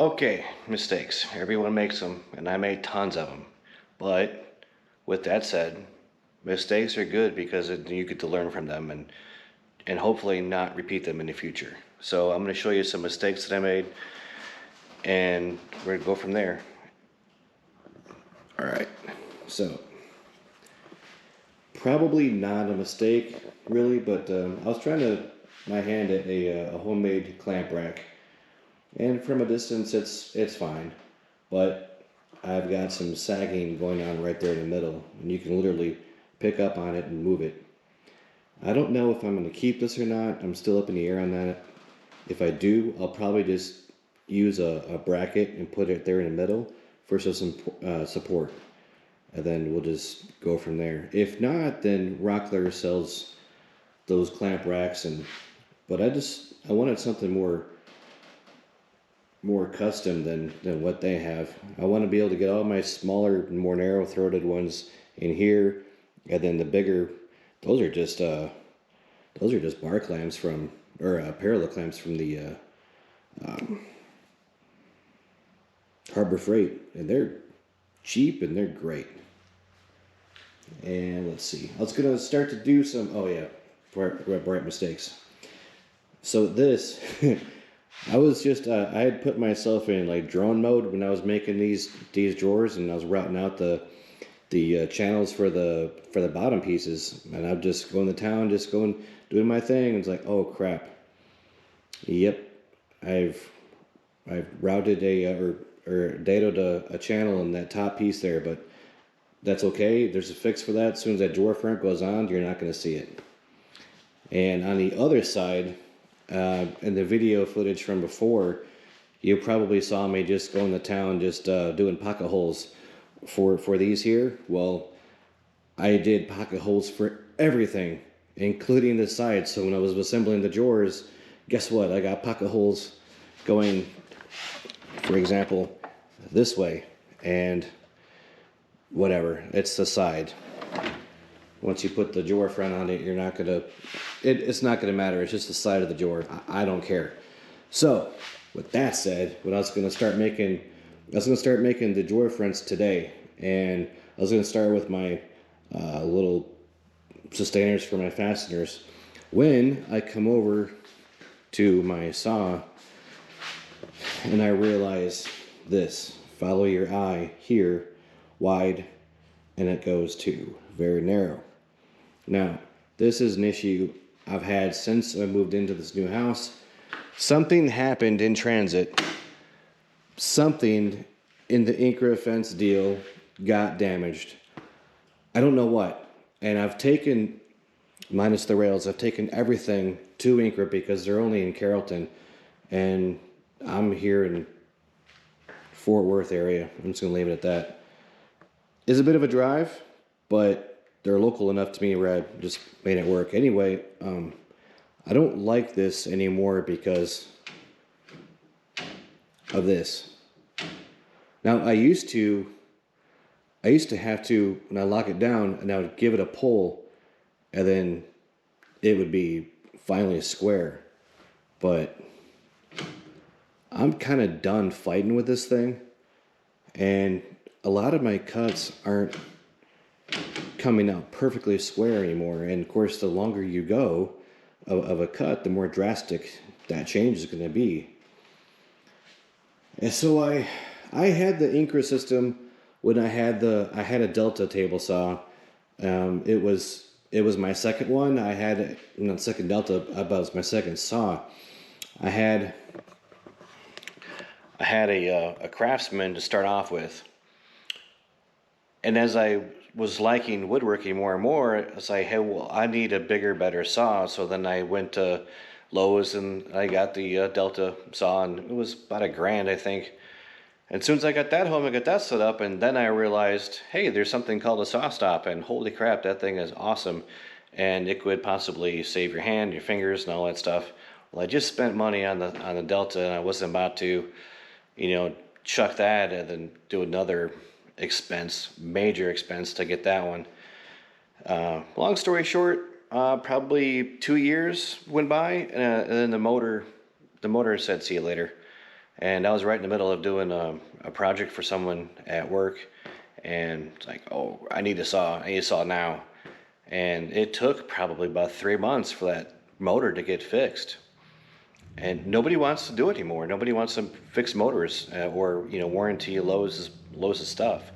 Okay, mistakes. Everyone makes them, and I made tons of them. But with that said, mistakes are good because you get to learn from them and hopefully not repeat them in the future. So I'm going to show you some mistakes that I made, and we're going to go from there. All right. So probably not a mistake, really, but I was trying to my hand at a homemade clamp rack, and from a distance, it's fine, but I've got some sagging going on right there in the middle, and you can literally pick up on it and move it. I don't know if I'm going to keep this or not. I'm still up in the air on that. If I do, I'll probably just use a bracket and put it there in the middle for some support, and then we'll just go from there. If not, then Rockler sells those clamp racks, but I wanted something more custom than what they have. I want to be able to get all my smaller and more narrow-throated ones in here, and then the bigger, those are just bar clamps from, or parallel clamps from the Harbor Freight, and they're cheap and they're great. And let's see, I was gonna start to do some, oh yeah, bright mistakes. So this, I was just, I had put myself in like drone mode when I was making these drawers, and I was routing out the channels for the bottom pieces, and I'm just going to town, just going doing my thing. And it's like, oh crap. Yep, I've routed or datoed a channel in that top piece there, but that's okay. There's a fix for that. As soon as that drawer front goes on, you're not going to see it. And on the other side, in the video footage from before, you probably saw me just going to town, just doing pocket holes for these here. Well, I did pocket holes for everything, including the sides. So when I was assembling the drawers, guess what? I got pocket holes going, for example, this way, and whatever, it's the side. Once you put the drawer front on it, you're not gonna, it's not gonna matter. It's just the side of the drawer. I don't care. So with that said, I was gonna start making the drawer fronts today, and I was gonna start with my little sustainers for my fasteners. When I come over to my saw, and I realize this: follow your eye here, wide, and it goes to very narrow. Now, this is an issue I've had since I moved into this new house. Something happened in transit. Something in the Incra fence deal got damaged. I don't know what. And I've taken, minus the rails, I've taken everything to Incra because they're only in Carrollton. And I'm here in Fort Worth area. I'm just going to leave it at that. It's a bit of a drive, but they're local enough to me where I just made it work. Anyway, I don't like this anymore because of this. Now, I used to have to, when I lock it down, and I would give it a pull, and then it would be finally a square. But I'm kind of done fighting with this thing, and a lot of my cuts aren't coming out perfectly square anymore. And of course, the longer you go of a cut, the more drastic that change is going to be. And so I had the Incra system when I had a Delta table saw. It was my second one. I had, not second Delta, but it was my second saw. I had a Craftsman to start off with, and as I was liking woodworking more and more, I was like, hey, well, I need a bigger, better saw. So then I went to Lowe's and I got the Delta saw, and it was about $1,000, I think. And as soon as I got that home, I got that set up, and then I realized, hey, there's something called a SawStop, and holy crap, that thing is awesome. And it could possibly save your hand, your fingers, and all that stuff. Well, I just spent money on the Delta, and I wasn't about to, chuck that and then do another major expense to get that one. Long story short, probably 2 years went by, and then the motor said, see you later. And I was right in the middle of doing a project for someone at work, and it's like, oh, I need a saw. I need a saw now. And it took probably about 3 months for that motor to get fixed. And nobody wants to do it anymore. Nobody wants to fix motors or warranty Lowe's stuff.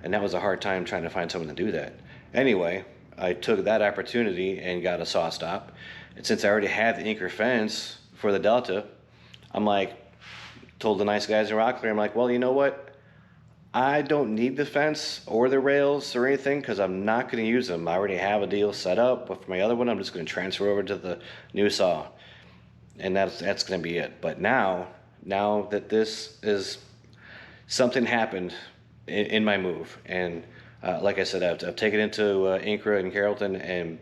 And that was a hard time trying to find someone to do that. Anyway, I took that opportunity and got a saw stop. And since I already had the Anchor fence for the Delta, I'm like, told the nice guys in Rockler, I'm like, well, you know what? I don't need the fence or the rails or anything because I'm not going to use them. I already have a deal set up, but for my other one, I'm just going to transfer over to the new saw, and that's going to be it. But now that this is something happened in my move, and like I said, I've taken it to Incra and Carrollton, and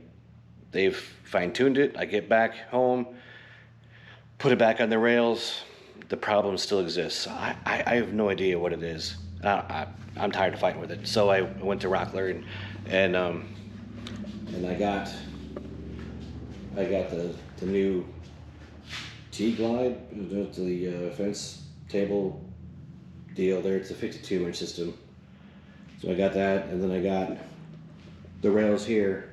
they've fine-tuned it. I get back home, put it back on the rails. The problem still exists. I have no idea what it is. I'm tired of fighting with it. So I went to Rockler and I got the new T-Glide, the fence table deal there. It's a 52-inch system. So I got that, and then I got the rails here.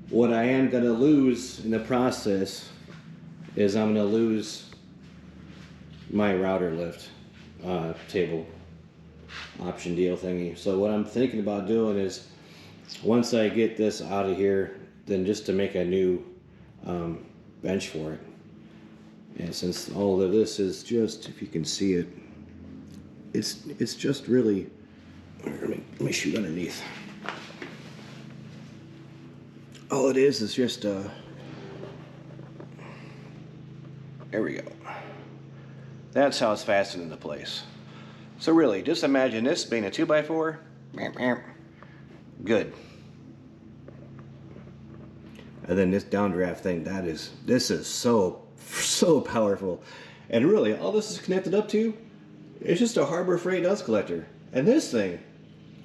What I am gonna lose in the process is I'm gonna lose my router lift table option deal thingy. So what I'm thinking about doing is, once I get this out of here, then just to make a new bench for it. And since all of this is just, if you can see it, it's just really, let me shoot underneath. All it is just there we go. That's how it's fastened into place. So really, just imagine this being a 2x4. Good. And then this downdraft thing, this is so powerful. And really, all this is connected up to, it's just a Harbor Freight dust collector. And this thing,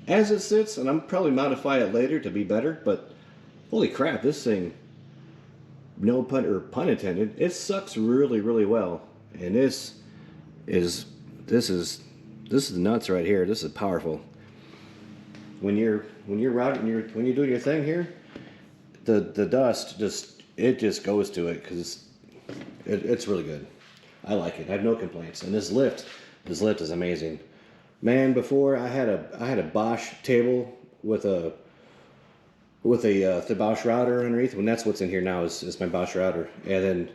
as it sits, and I'm probably modify it later to be better, but holy crap, this thing, no pun intended, it sucks really, really well. And this is nuts right here. This is powerful. When you're routing, when you're doing your thing here, the dust just goes to it because it's really good. I like it. I have no complaints. And this lift is amazing. Man, before I had a Bosch table with a the Bosch router underneath. When that's what's in here now is my Bosch router, and then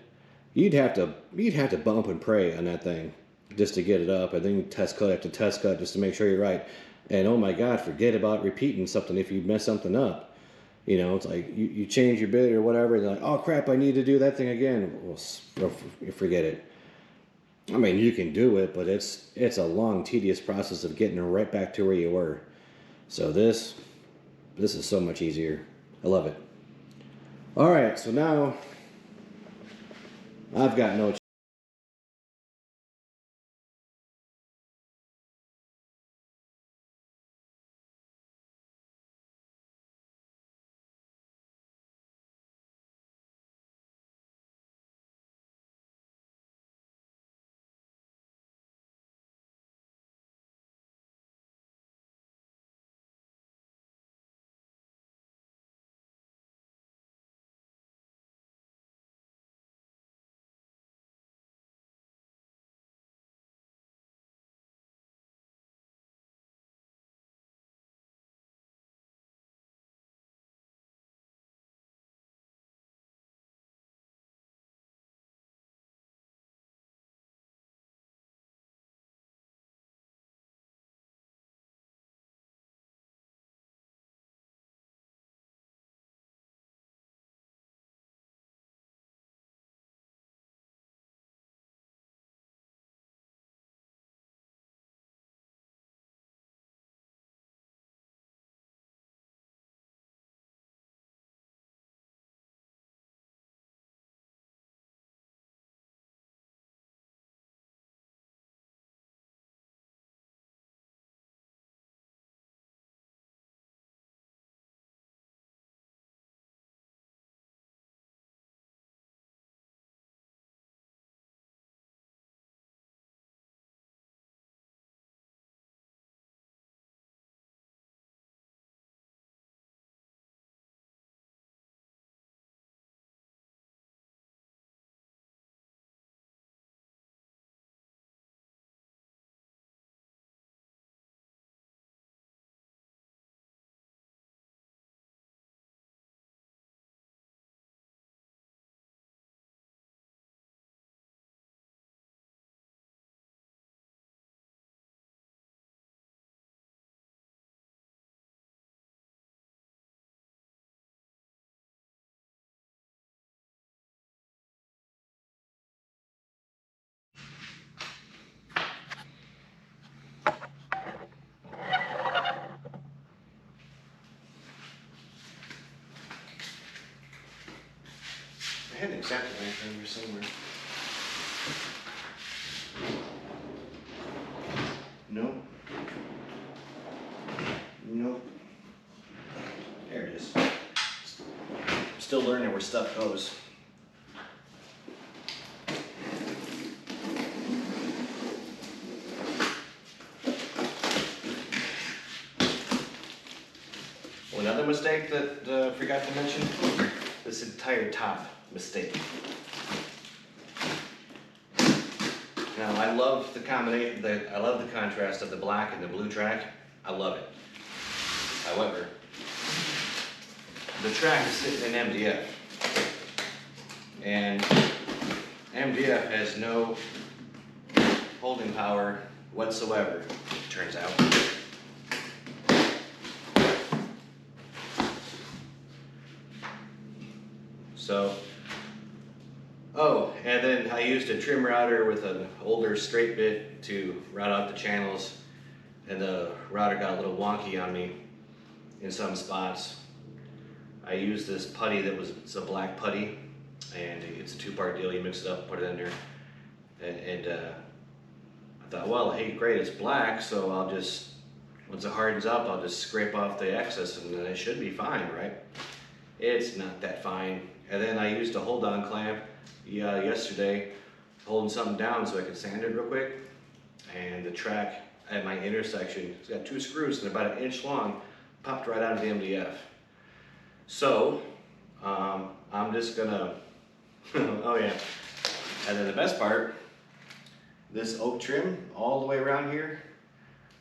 you'd have to bump and pray on that thing just to get it up, and then you test cut after test cut just to make sure you're right. And oh my God, forget about repeating something if you mess something up. It's like you change your bit or whatever, and you're like, oh crap, I need to do that thing again. Well, forget it. I mean, you can do it, but it's a long, tedious process of getting right back to where you were. So this is so much easier. I love it. All right, so now I've got no had an X-Acto knife around here somewhere. Nope. Nope. There it is. Still learning where stuff goes. Another mistake that I forgot to mention, this entire top mistake. Now I love the combination, I love the contrast of the black and the blue track. I love it. However, the track is sitting in MDF. And MDF has no holding power whatsoever, it turns out. So, oh, and then I used a trim router with an older straight bit to route out the channels, and the router got a little wonky on me in some spots. I used this putty it's a black putty, and it's a two-part deal. You mix it up, put it in there, and I thought, well, hey, great, it's black, so I'll just, once it hardens up, I'll just scrape off the excess, and then it should be fine, right? It's not that fine. And then I used a hold-on clamp yesterday, holding something down so I could sand it real quick. And the track at my intersection, it's got two screws and they're about 1 inch long, popped right out of the MDF. So, I'm just gonna, oh yeah. And then the best part, this oak trim all the way around here,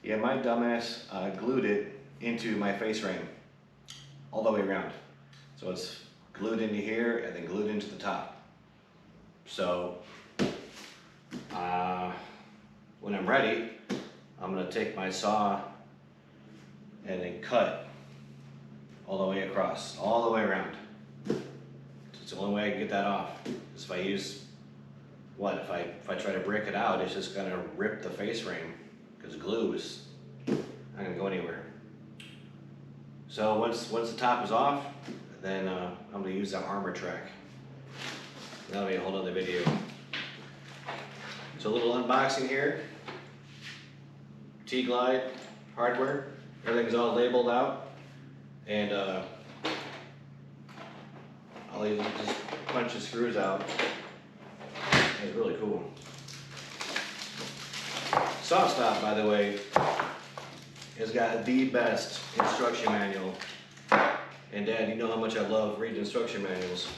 yeah, my dumbass glued it into my face frame, all the way around. So it's glued into here and then glued into the top. So when I'm ready, I'm gonna take my saw and then cut all the way across, all the way around. It's the only way I can get that off. Because if I use, if I try to break it out, it's just gonna rip the face frame because glue is not gonna go anywhere. So once the top is off, then I'm going to use the armor track. That'll be a whole other video. So a little unboxing here. T-Glide hardware. Everything's all labeled out. And I'll even just punch the screws out. It's really cool. SawStop, by the way, has got the best instruction manual. And Dad, you know how much I love reading instruction manuals,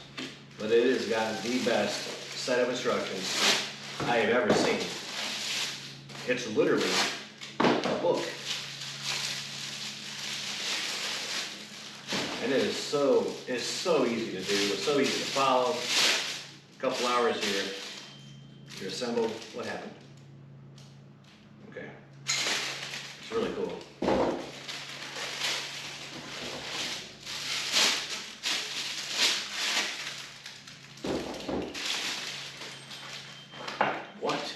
but it has got the best set of instructions I have ever seen. It's literally a book. And it is so easy to do, it's so easy to follow. A couple hours here, you're assembled. What happened? Okay. It's really cool. What?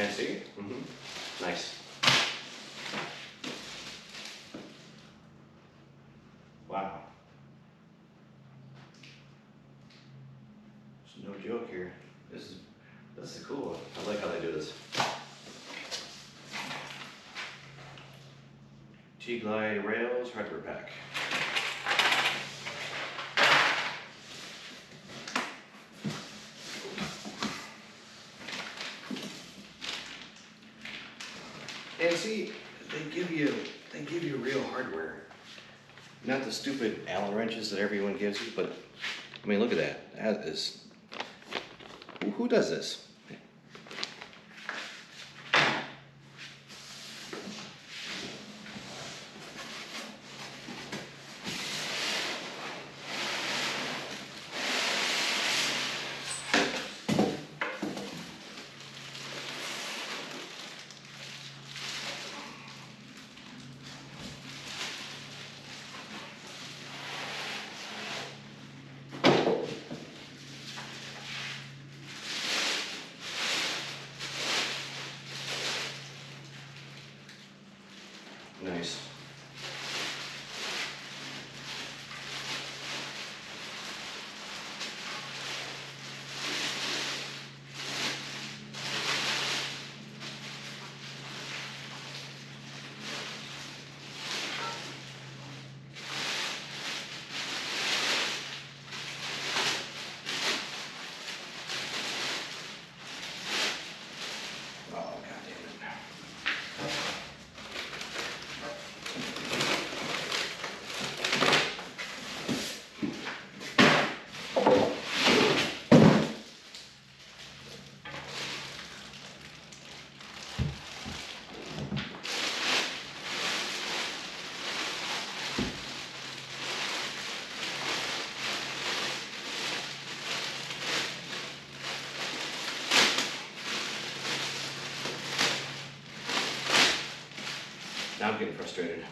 And see? Mm-hmm. Nice. Wow. There's no joke here. This is cool. I like how they do this. T-Glide rails hardware pack. And see, they give you real hardware. Not the stupid Allen wrenches that everyone gives you, but I mean, look at that. That is, who does this? Nice. Oh, God damn it. Now I'm getting frustrated.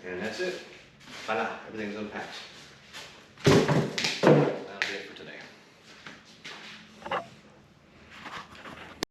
And that's it. Voila, everything's unpacked.